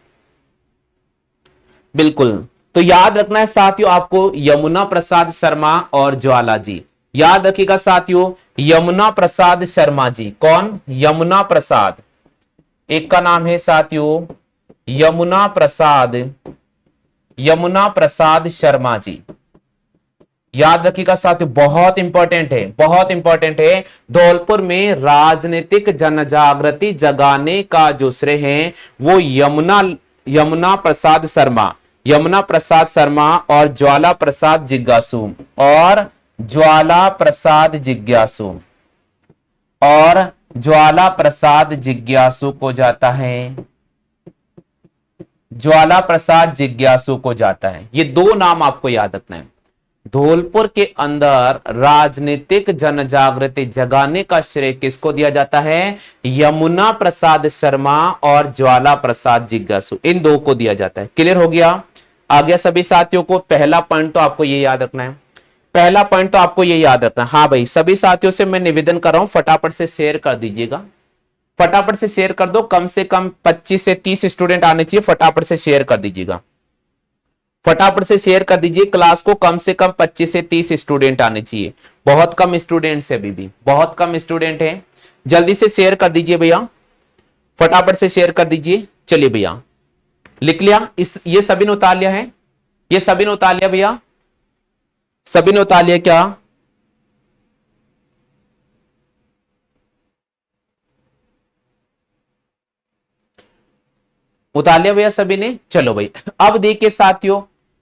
बिल्कुल, तो याद रखना है साथियों आपको यमुना प्रसाद शर्मा और ज्वाला जी। याद रखिएगा साथियों, यमुना प्रसाद शर्मा जी। कौन? यमुना प्रसाद। एक का नाम है साथियों यमुना प्रसाद, यमुना प्रसाद शर्मा जी। याद रखिएगा साथियों, बहुत इंपॉर्टेंट है, बहुत इंपॉर्टेंट है। धौलपुर में राजनीतिक जनजागृति जगाने का जो श्रेय है वो यमुना प्रसाद शर्मा, यमुना प्रसाद शर्मा और ज्वाला प्रसाद जिज्ञासु, और ज्वाला प्रसाद जिज्ञासु, और ज्वाला प्रसाद जिज्ञासु को जाता है, ज्वाला प्रसाद जिज्ञासु को जाता है। ये दो नाम आपको याद रखना है। धौलपुर के अंदर राजनीतिक जनजागृति जगाने का श्रेय किसको दिया जाता है? यमुना प्रसाद शर्मा और ज्वाला प्रसाद जिज्ञासु, इन दो को दिया जाता है। क्लियर हो गया? आ गया सभी साथियों को? पहला पॉइंट तो आपको ये याद रखना है, पहला पॉइंट तो आपको ये याद रखना है। हाँ भाई, सभी साथियों से मैं निवेदन कर रहा हूं फटाफट से शेयर कर दीजिएगा, फटाफट से शेयर कर दो। कम से कम 25 से 30 स्टूडेंट आने चाहिए, फटाफट से शेयर कर दीजिएगा, फटाफट से शेयर कर दीजिए क्लास को। कम से कम 25 से 30 स्टूडेंट आने चाहिए, बहुत कम स्टूडेंट्स है, अभी भी बहुत कम स्टूडेंट है। जल्दी से शेयर कर दीजिए भैया, फटाफट से शेयर कर दीजिए। चलिए भैया, लिख लिया? ये सभी ने उतार लिया है? ये सभी ने उतार लिया भैया? सभी ने उतार लिया क्या? उतार लिया भैया सभी ने? चलो भाई, अब देखिए साथियों,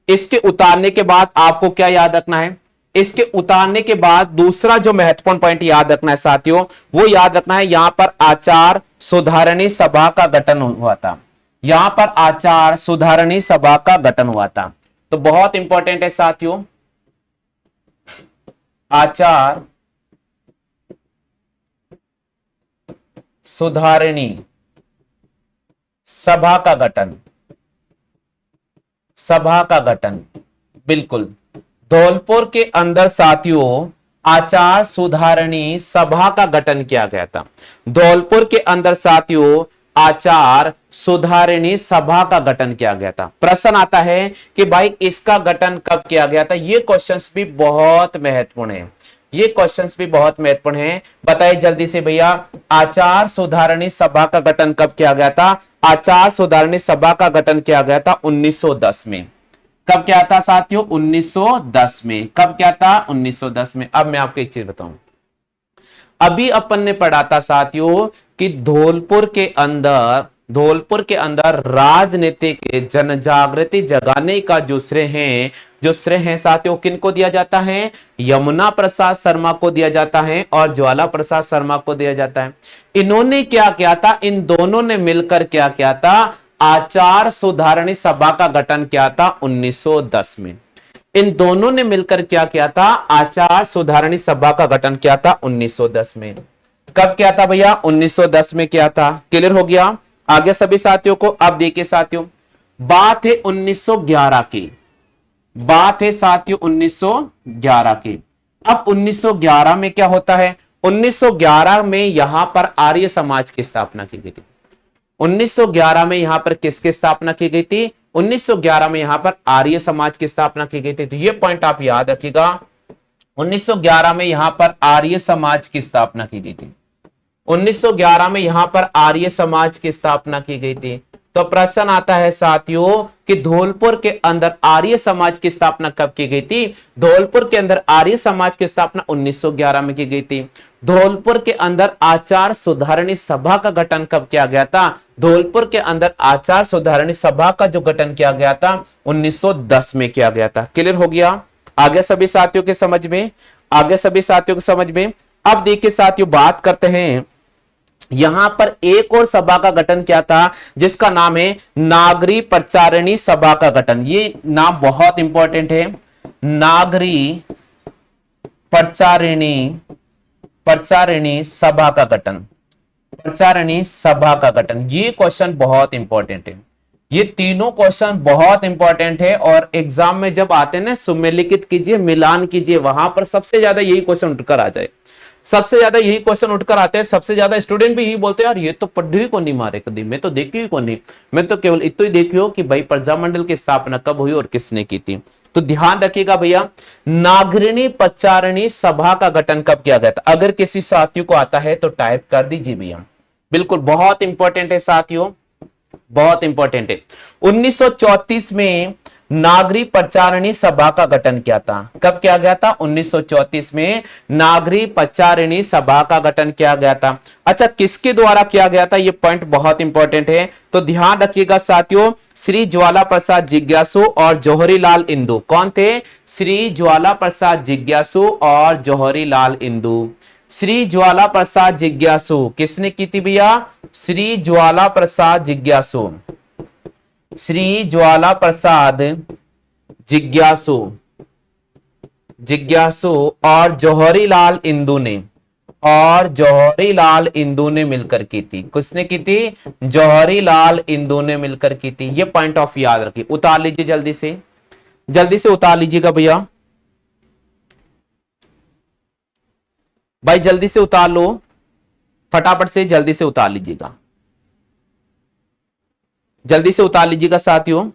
इसके उतारने के बाद आपको क्या याद रखना है? इसके उतारने के बाद दूसरा जो महत्वपूर्ण पॉइंट याद रखना है साथियों, वो याद रखना है यहां पर आचार सुधारणी सभा का गठन हुआ था, यहां पर आचार सुधारणी सभा का गठन हुआ था। तो बहुत इंपॉर्टेंट है साथियों, आचार सुधारणी सभा का गठन, सभा का गठन। बिल्कुल, धौलपुर के अंदर साथियों आचार सुधारणी सभा का गठन किया गया था। धौलपुर के अंदर साथियों आचार सुधारणी सभा का गठन किया गया था। प्रश्न आता है कि भाई इसका गठन कब किया गया था? ये क्वेश्चंस भी बहुत महत्वपूर्ण है, ये क्वेश्चंस भी बहुत महत्वपूर्ण है। बताइए जल्दी से भैया, आचार सुधारणी सभा का गठन कब किया गया था? आचार सुधारणी सभा का गठन किया गया था 1910 में। कब क्या था साथियों? 1910 में। कब क्या था? 1910 में। अब मैं आपको एक चीज बताऊं, अभी अपन ने पढ़ा था साथियों कि धौलपुर के अंदर राजनीतिक जनजागृति जगाने का जो श्रेय है साथियों किनको दिया जाता है? यमुना प्रसाद शर्मा को दिया जाता है और ज्वाला प्रसाद शर्मा को दिया जाता है। इन्होंने क्या किया था? इन दोनों ने मिलकर क्या किया था? आचार सुधारणी सभा का गठन किया था 1910 में। इन दोनों ने मिलकर क्या किया था? आचार सुधारणी सभा का गठन किया था 1910 में। कब क्या था भैया? 1910 में क्या था? क्लियर हो गया? आगे सभी साथियों को। अब देखिए साथियों, बात है 1911 की, बात है साथियों 1911 की। अब 1911 में क्या होता है, 1911 में यहां पर आर्य समाज की स्थापना की गई थी। 1911 में यहां पर किसकी स्थापना की गई थी, 1911 में यहां पर आर्य समाज की स्थापना की गई थी। तो ये पॉइंट आप याद रखिएगा, 1911 में यहां पर आर्य समाज की स्थापना की गई थी। 1911 में यहां पर आर्य समाज की स्थापना की गई थी। तो प्रश्न आता है साथियों कि धौलपुर के अंदर आर्य समाज की स्थापना कब की गई थी। धौलपुर के अंदर आर्य समाज की स्थापना 1911 में की गई थी। धौलपुर के अंदर आचार सुधारणी सभा का गठन कब किया गया था। धौलपुर के अंदर आचार सुधारणी सभा का जो गठन किया गया था 1910 में किया गया था। क्लियर हो गया आगे सभी साथियों के समझ में, आगे सभी साथियों के समझ में। अब देखिए साथियों, बात करते हैं यहां पर एक और सभा का गठन किया था जिसका नाम है नागरी प्रचारिणी सभा का गठन। ये नाम बहुत इंपॉर्टेंट है, नागरी प्रचारिणी प्रचारिणी सभा का गठन, प्रचारिणी सभा का गठन। ये क्वेश्चन बहुत इंपॉर्टेंट है, ये तीनों क्वेश्चन बहुत इंपॉर्टेंट है और एग्जाम में जब आते हैं ना, सुमेलिखित कीजिए, मिलान कीजिए, वहां पर सबसे ज्यादा यही क्वेश्चन उठकर आ जाए, सबसे ज्यादा यही क्वेश्चन उठकर आते हैं। सबसे ज्यादा स्टूडेंट भी यही बोलते हैं यार ये तो पढ़ी ही को नहीं मारे कभी, मैं तो देखी ही को नहीं, मैं तो केवल इतना ही देखी हो कि भाई प्रजामंडल की स्थापना कब हुई और किसने की थी। तो ध्यान रखिएगा भैया, नागरिणी प्रचारिणी सभा का गठन कब किया गया था। अगर किसी साथियों को आता है तो टाइप कर दीजिए भैया, बिल्कुल बहुत इंपॉर्टेंट है साथियों, बहुत इंपॉर्टेंट है। 1934 में नागरी प्रचारिणी सभा का गठन किया था। कब किया गया था, 1934 में नागरी प्रचारिणी सभा का गठन किया गया था। अच्छा, किसके द्वारा किया गया था, यह पॉइंट बहुत इंपॉर्टेंट है, तो ध्यान रखिएगा साथियों। श्री ज्वाला प्रसाद जिज्ञासु और जौहरी लाल इंदु। कौन थे, श्री ज्वाला प्रसाद जिज्ञासु और जौहरी लाल इंदु। श्री ज्वाला प्रसाद जिज्ञासु किसने की थी भैया, श्री ज्वाला प्रसाद जिज्ञासु, श्री ज्वाला प्रसाद जिज्ञासु, जिज्ञासु और जौहरी लाल इंदु ने, और जौहरी लाल इंदु ने मिलकर की थी। किसने की थी, जौहरी लाल इंदु ने मिलकर की थी। ये पॉइंट ऑफ याद रखिए, उतार लीजिए जल्दी से, जल्दी से उतार लीजिएगा भैया, भाई जल्दी से उतार लो, फटाफट से जल्दी से उतार लीजिएगा, जल्दी से उतार लीजिएगा साथियों।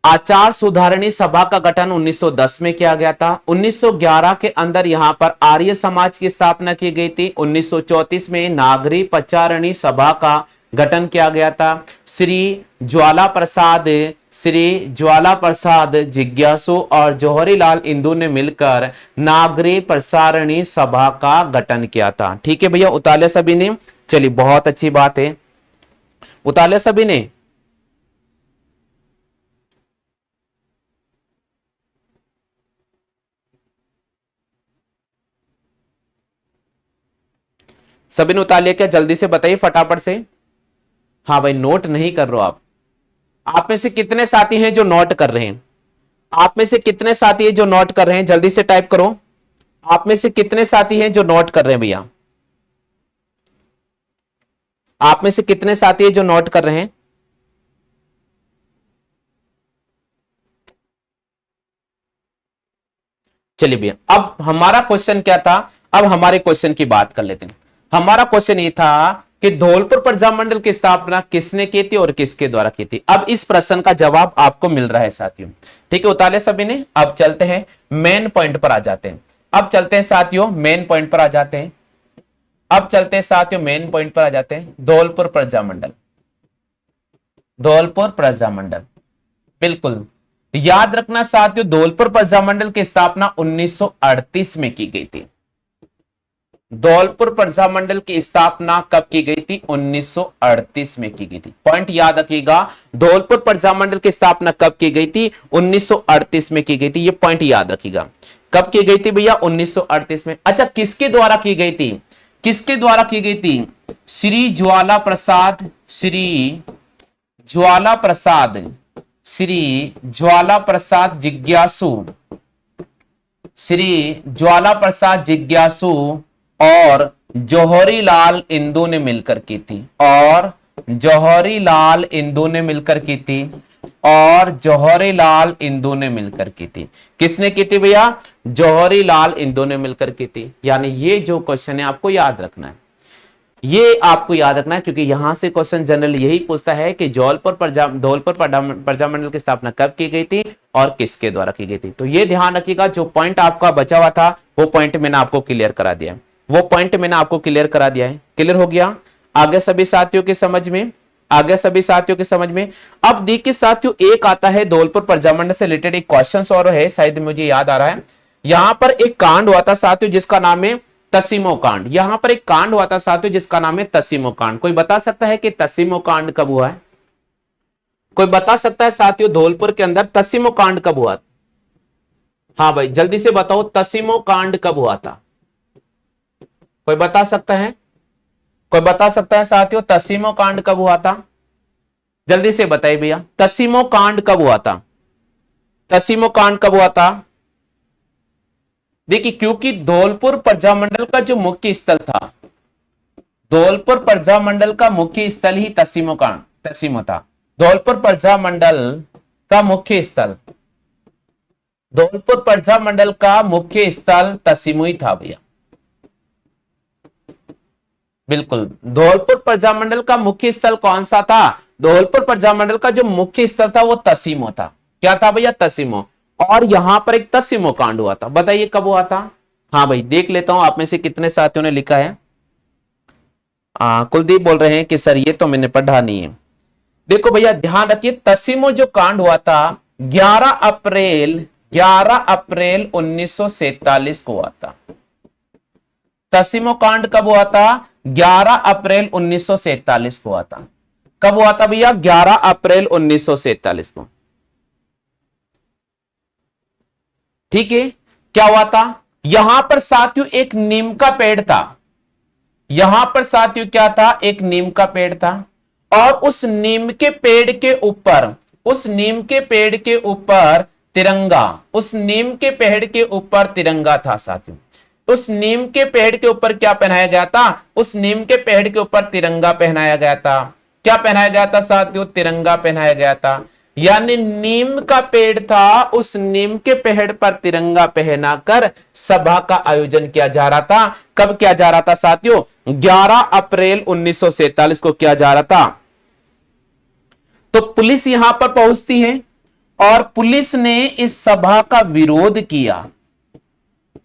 आचार सुधारणी सभा का गठन 1910 में किया गया था। 1911 के अंदर यहां पर आर्य समाज की स्थापना की गई थी। 1934 में नागरी प्रचारिणी सभा का गठन किया गया था। श्री ज्वाला प्रसाद जिज्ञासु और जौहरी लाल इंदु ने मिलकर नागरी प्रसारिणी सभा का गठन किया था। ठीक है भैया, उतार सभी ने, चलिए बहुत अच्छी बात है, उतार सभी ने। सभी ने उतार लिया क्या, जल्दी से बताइए फटाफट से। हाँ भाई, नोट नहीं कर रहे हो आप में से कितने साथी हैं जो नोट कर रहे हैं, आप में से कितने साथी हैं जो नोट कर रहे हैं, जल्दी से टाइप करो। आप में से कितने साथी हैं जो नोट कर रहे हैं भैया, आप में से कितने साथी हैं जो नोट कर रहे हैं। चलिए भैया, अब हमारा क्वेश्चन क्या था, अब हमारे क्वेश्चन की बात कर लेते हैं। हमारा क्वेश्चन ये था कि धौलपुर प्रजामंडल की स्थापना किसने की थी और किसके द्वारा की थी। अब इस प्रश्न का जवाब आपको मिल रहा है साथियों, ठीक है, उतारे सभी ने। अब चलते हैं मेन पॉइंट पर आ जाते हैं, अब चलते हैं साथियों मेन पॉइंट पर आ जाते हैं, अब चलते हैं साथियों मेन पॉइंट पर आ जाते हैं। धौलपुर प्रजामंडल, धौलपुर प्रजामंडल, बिल्कुल याद रखना साथियों, धौलपुर प्रजामंडल की स्थापना 1938 में की गई थी। धौलपुर प्रजामंडल की स्थापना कब की गई थी, 1938 में की गई थी। पॉइंट याद रखिएगा, धौलपुर प्रजामंडल की स्थापना कब की गई थी, 1938 में की गई थी। ये पॉइंट याद रखिएगा, कब की गई थी भैया, 1938 में। अच्छा, किसके द्वारा की गई थी, किसके द्वारा की गई थी, श्री ज्वाला प्रसाद, श्री ज्वाला प्रसाद, श्री ज्वाला प्रसाद जिज्ञासु, श्री ज्वाला प्रसाद जिज्ञासु और जौहरी लाल इंदु ने मिलकर की थी, और जौहरी लाल इंदु ने मिलकर की थी। और जौहरी लाल इंदू ने मिलकर की थी। किसने की थी भैया? जौहरी लाल इंदू ने मिलकर की थी। यानी ये जो क्वेश्चन है आपको याद रखना है, ये आपको याद रखना है, क्योंकि यहां से क्वेश्चन जनरल यही पूछता है कि धौलपुर प्रजामंडल की स्थापना कब की गई थी और किसके द्वारा की गई थी। तो ये ध्यान रखिएगा, जो पॉइंट आपका बचा हुआ था वो पॉइंट मैंने आपको क्लियर करा दिया है, वो पॉइंट मैंने आपको क्लियर करा दिया है। क्लियर हो गया आगे सभी साथियों के समझ में? आगे सभी साथियों के समझ में? अब देखिए साथियों, एक आता है धौलपुर प्रजामंडल से रिलेटेड एक क्वेश्चन और है, शायद मुझे याद आ रहा है। यहां पर एक कांड हुआ था साथियों जिसका नाम है तसीमो कांड। यहां पर एक कांड हुआ था साथियों जिसका नाम है तसीमो कांड। कोई बता सकता है कि तसीमो कांड कब हुआ है? कोई बता सकता है साथियों धौलपुर के अंदर तसीमो कांड कब हुआ? हाँ भाई जल्दी से बताओ, तसीमो कांड कब हुआ था? कोई बता सकता है? कोई बता सकता है साथियों तसीमो कांड कब हुआ था? जल्दी से बताइए भैया, तसीमो कांड कब हुआ था? तसीमो कांड कब हुआ था? देखिए, क्योंकि धौलपुर प्रजामंडल का जो मुख्य स्थल था, धौलपुर प्रजामंडल का मुख्य स्थल ही तसीमो था। धौलपुर प्रजामंडल का मुख्य स्थल, धौलपुर प्रजामंडल का मुख्य स्थल तसीमो ही था भैया। बिल्कुल, धौलपुर प्रजामंडल का मुख्य स्थल कौन सा था? धौलपुर प्रजामंडल का जो मुख्य स्थल था वो तसीमो था। क्या था भैया? तसीमो। और यहां पर एक तसीमो कांड हुआ था, बताइए कब हुआ था? हाँ भाई देख लेता हूं आप में से कितने साथियों ने लिखा है। कुलदीप बोल रहे हैं कि सर ये तो मैंने पढ़ा नहीं है। देखो भैया ध्यान रखिए, तसीमो जो कांड हुआ था 11 अप्रैल 1947 को हुआ था। तसीमो कांड कब हुआ था? 11 अप्रैल 1947 को हुआ था। कब हुआ था भैया? 11 अप्रैल 1947 को। ठीक है, क्या हुआ था? यहां पर साथियों एक नीम का पेड़ था। यहां पर साथियों क्या था? एक नीम का पेड़ था, और उस नीम के पेड़ के ऊपर, उस नीम के पेड़ के ऊपर तिरंगा, उस नीम के पेड़ के ऊपर तिरंगा था साथियों। उस नीम के पेड़ के ऊपर क्या पहनाया गया था? उस नीम के पेड़ के ऊपर तिरंगा पहनाया गया था। क्या पहनाया गया था साथियों? तिरंगा पहनाया गया था। यानी नीम का पेड़ था, उस नीम के पेड़ पर तिरंगा पहनाकर सभा का आयोजन किया जा रहा था। कब किया जा रहा था साथियों? 11 अप्रैल 1947 को किया जा रहा था। तो पुलिस यहां पर पहुंचती है और पुलिस ने इस सभा का विरोध किया।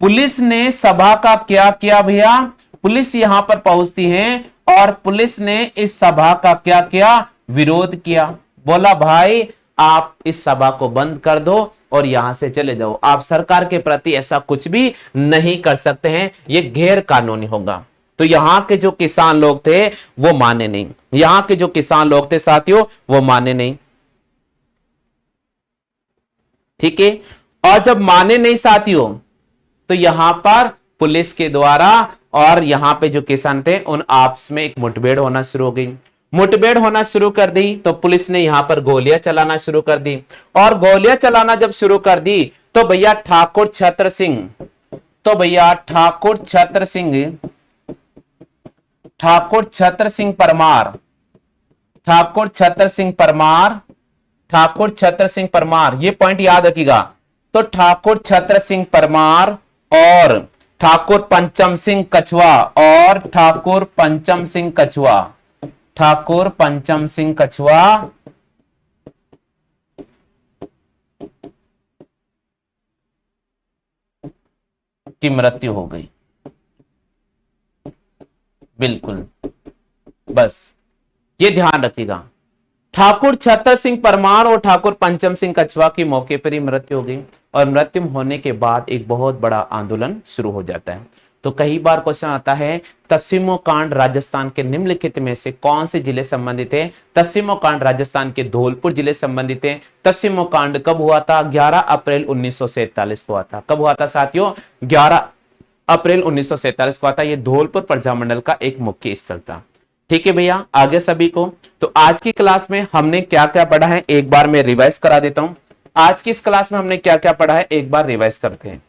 पुलिस ने सभा का क्या किया भैया? पुलिस यहां पर पहुंचती है और पुलिस ने इस सभा का क्या किया? विरोध किया। बोला भाई आप इस सभा को बंद कर दो और यहां से चले जाओ, आप सरकार के प्रति ऐसा कुछ भी नहीं कर सकते हैं, यह गैर कानूनी होगा। तो यहां के जो किसान लोग थे वो माने नहीं, यहां के जो किसान लोग थे साथियों वो माने नहीं। ठीक है, और जब माने नहीं साथियों तो यहां पर पुलिस के द्वारा और यहां पे जो किसान थे उन आपस में एक मुठभेड़ होना शुरू हो गई। मुठभेड़ होना शुरू कर दी तो पुलिस ने यहां पर गोलियां चलाना शुरू कर दी, और गोलियां चलाना जब शुरू कर दी तो भैया ठाकुर छत्र सिंह परमार, ये पॉइंट याद रखिएगा। तो ठाकुर छत्र सिंह परमार और ठाकुर पंचम सिंह कछुआ की मृत्यु हो गई। बिल्कुल, बस ये ध्यान रखिएगा, ठाकुर छतर सिंह परमार और ठाकुर पंचम सिंह कछुआ की मौके पर ही मृत्यु हो गई। और मृत्यु होने के बाद एक बहुत बड़ा आंदोलन शुरू हो जाता है। तो कई बार क्वेश्चन आता है तसीमो कांड राजस्थान के निम्नलिखित में से कौन से जिले संबंधित है? तसीमो कांड राजस्थान के धौलपुर जिले संबंधित है। तसीमो कांड कब हुआ था? 11 अप्रैल 1947 को हुआ था। कब हुआ था साथियों? 11 अप्रैल 1947 को हुआ था। यह धौलपुर प्रजामंडल का एक मुख्य स्थल था। ठीक है भैया, आगे सभी को। तो आज की क्लास में हमने क्या क्या पढ़ा है एक बार मैं रिवाइज करा देता हूं। आज की इस क्लास में हमने क्या क्या पढ़ा है एक बार रिवाइज करते हैं।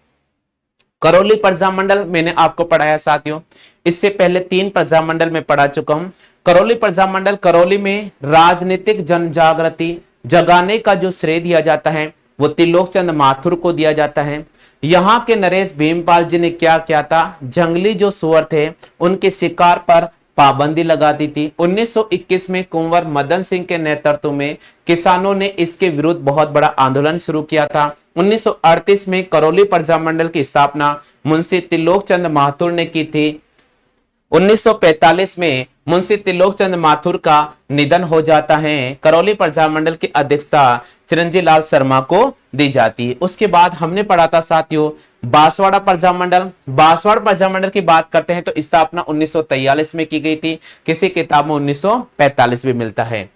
करौली प्रजामंडल मैंने आपको पढ़ाया साथियों। इससे पहले 3 प्रजामंडल में पढ़ा चुका हूं। करौली प्रजामंडल, करौली में राजनीतिक जनजागृति, जगाने का जो श्रेय दिया जाता है वो त्रिलोक चंद माथुर को दिया जाता है। यहाँ के नरेश भीमपाल जी ने क्या किया था, जंगली जो सुअर थे उनके शिकार पर पाबंदी लगा दी थी। 1921 में कुंवर मदन सिंह के नेतृत्व में किसानों ने इसके विरुद्ध बहुत बड़ा आंदोलन शुरू किया था। 1938 में करौली प्रजामंडल की स्थापना मुंशी त्रिलोक चंद माथुर ने की थी। 1945 में मुंशी त्रिलोक चंद माथुर का निधन हो जाता है। करौली प्रजामंडल की अध्यक्षता चिरंजीव लाल शर्मा को दी जाती है। उसके बाद हमने पढ़ा था साथियों बांसवाड़ा प्रजामंडल। बांसवाड़ा प्रजामंडल की बात करते हैं तो स्थापना 1943 में की गई थी। किसी किताब में 1945 भी मिलता है।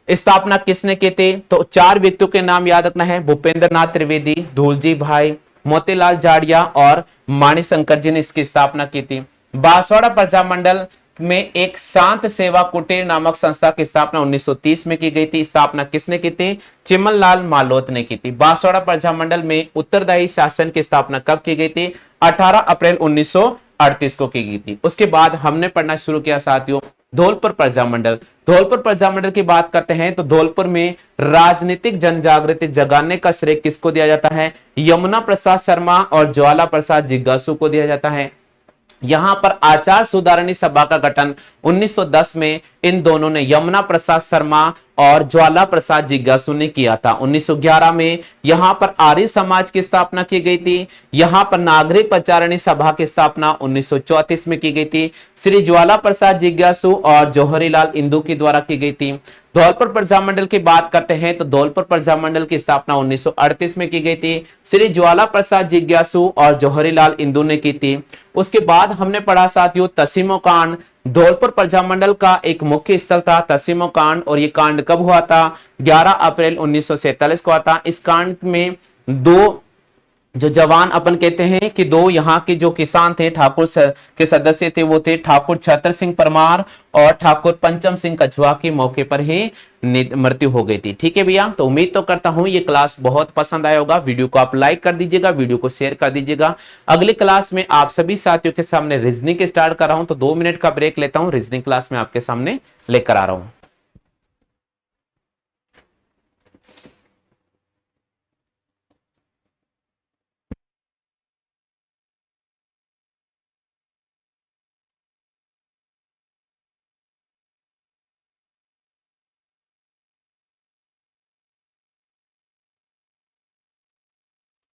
स्थापना किसने की थी, तो 4 व्यक्तियों के नाम याद रखना है, भूपेंद्र नाथ त्रिवेदी, धूलजी भाई, मोतीलाल जाड़िया और माणिशंकर जी ने इसकी स्थापना की थी। बांसवाड़ा प्रजामंडल में एक शांत सेवा कुटीर नामक संस्था की स्थापना 1930 में की गई थी। स्थापना किसने की थी, चिमन लाल मालोत ने की थी। बांसवाड़ा प्रजामंडल में उत्तरदायी शासन की स्थापना कब की गई थी, 18 अप्रैल 1938 को की गई थी। उसके बाद हमने पढ़ना शुरू किया साथियों धौलपुर प्रजामंडल। धौलपुर प्रजामंडल की बात करते हैं तो धौलपुर में राजनीतिक जनजागृति जगाने का श्रेय किसको दिया जाता है, यमुना प्रसाद शर्मा और ज्वाला प्रसाद जिज्ञासु को दिया जाता है। यहां पर आचार सुधारणी सभा का गठन 1910 में इन दोनों ने, यमुना प्रसाद शर्मा और ज्वाला प्रसाद जिज्ञासु ने किया था। 1911 में यहां पर आर्य समाज की स्थापना की गई थी। यहां पर नागरिक प्रचारणी सभा की स्थापना 1934 में की गई थी। श्री ज्वाला प्रसाद जिज्ञासु और जौहरीलाल इंदू के द्वारा की गई थी। धौलपुर प्रजामंडल की बात करते हैं तो धौलपुर प्रजामंडल की स्थापना 1938 में की गई थी। श्री ज्वाला प्रसाद जिज्ञासु और जौहरीलाल इंदू ने की थी। उसके बाद हमने पढ़ा साथियों तसीमो कांड। धौलपुर प्रजामंडल का एक मुख्य स्थल था तसीमो कांड, और ये कांड कब हुआ था, 11 अप्रैल 1947 को हुआ था। इस कांड में 2 जो जवान अपन कहते हैं कि 2 यहाँ के जो किसान थे ठाकुर के सदस्य थे वो थे ठाकुर छत्र सिंह परमार और ठाकुर पंचम सिंह कछुआ के मौके पर ही मृत्यु हो गई थी। ठीक है भैया, तो उम्मीद तो करता हूं ये क्लास बहुत पसंद आया होगा। वीडियो को आप लाइक कर दीजिएगा, वीडियो को शेयर कर दीजिएगा। अगली क्लास में आप सभी साथियों के सामने रीजनिंग स्टार्ट कर रहा हूं, तो 2 मिनट का ब्रेक लेता हूं, रीजनिंग क्लास में आपके सामने लेकर आ रहा हूं।